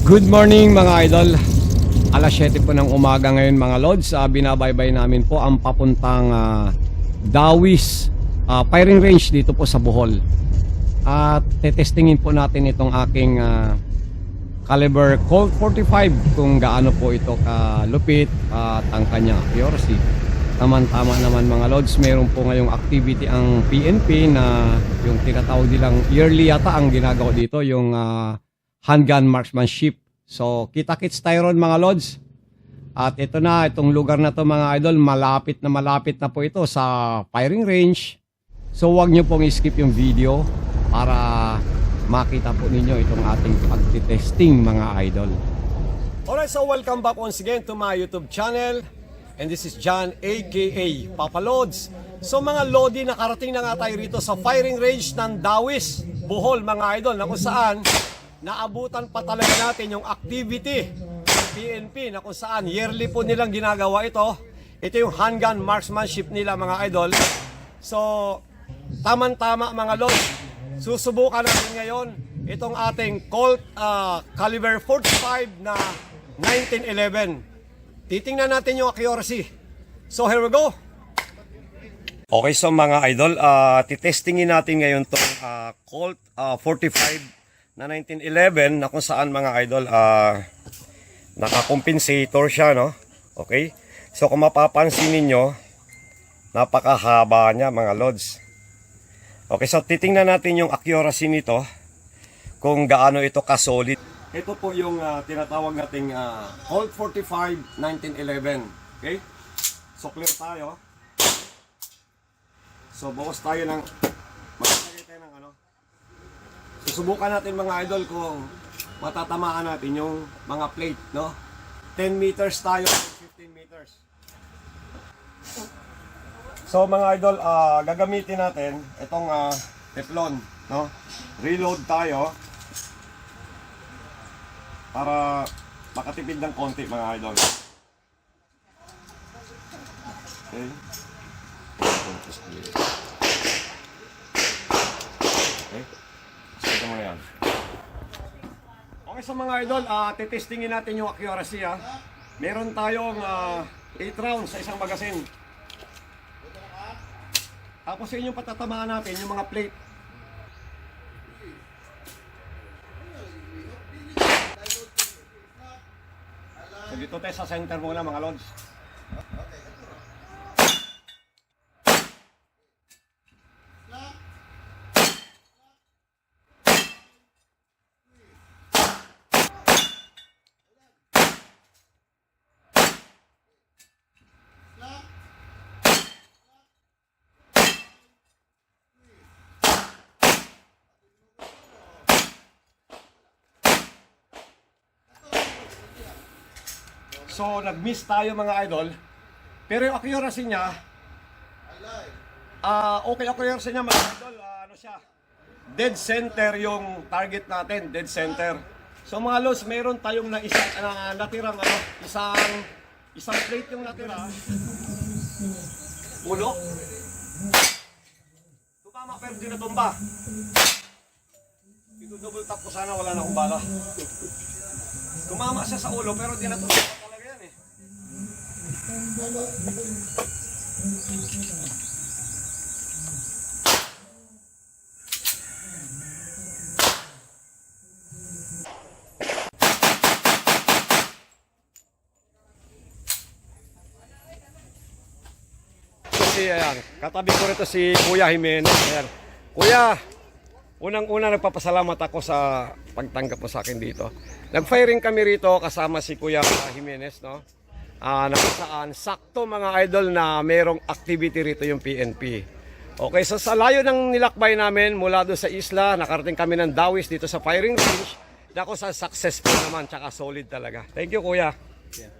Good morning mga idol. Alas 7 po ng umaga ngayon mga lods. Binabaybay namin po ang papuntang Dawis firing range dito po sa Bohol. At tetestingin po natin itong aking caliber Colt 45 kung gaano po ito kalupit at ang kanya accuracy. Tama naman mga lods, meron po ngayong activity ang PNP na yung tinatawag nilang yearly yata ang ginagawa dito, yung handgun marksmanship. So kita-kits tayo ron mga lods. At ito na, itong lugar na to mga idol, malapit na po ito sa firing range. So huwag nyo pong skip yung video para makita po ninyo itong ating pagtitesting mga idol. Alright, so welcome back once again to my YouTube channel. And this is John aka Papa Lods. So mga Lodi, nakarating na nga tayo rito sa firing range ng Dawis, Bohol mga idol, na kung saan naabutan pa talaga natin yung activity ng PNP na kung saan yearly po nilang ginagawa ito. Ito yung handgun marksmanship nila mga idol. So tama-tama mga Lodi, susubukan natin ngayon itong ating Colt caliber 45 na 1911. Titingnan natin yung accuracy. So here we go. Okay, so mga idol, titestingin natin ngayon itong Colt 45 na 1911 na kung saan mga idol naka-compensator siya, no? Okay? So kung mapapansin ninyo, napakahaba niya mga lods. Okay, so titingnan natin yung accuracy nito kung gaano ito ka-solid. Ito po yung tinatawag nating Colt 45 1911. Okay? So clear tayo. So bawas tayo ng maglagay tayo ng ano. Susubukan natin mga idol kung matatamaan natin yung mga plate, no? 10 meters tayo, 15 meters. So mga idol, gagamitin natin itong Teflon, no? Reload tayo para makatipid ng konti mga idol. Okay. Okay. Sige mo na yan. Okay, so mga idol, titestingin natin yung accuracy ha. Meron tayong 8 rounds sa isang magasin. Tapos sa inyong patatamaan natin yung mga plate. So dito tayo sa center muna mga lods. So nag-miss tayo mga idol. Pero yung accuracy niya, okay accuracy niya mga idol, ano siya? Dead center yung target natin, dead center. So mga lods, meron tayong natirang isang plate yung natira. Ulo. Tumama pero di natumba. Ito double tap ko sana, wala na akong bala. Tumama siya sa ulo pero di natumba talaga yan eh. Ayan, katabi ko rito si Kuya Jimenez. Ayan. Kuya, unang-una nagpapasalamat ako sa pagtanggap mo sa akin dito. Nag-firing kami rito kasama si Kuya Jimenez, no? Nakasaan sakto mga idol na merong activity rito yung PNP. Okay, so sa layo ng nilakbay namin mula doon sa isla, nakarating kami ng Dawis dito sa firing range. Dako sa successful naman, tsaka solid talaga. Thank you Kuya. Yeah.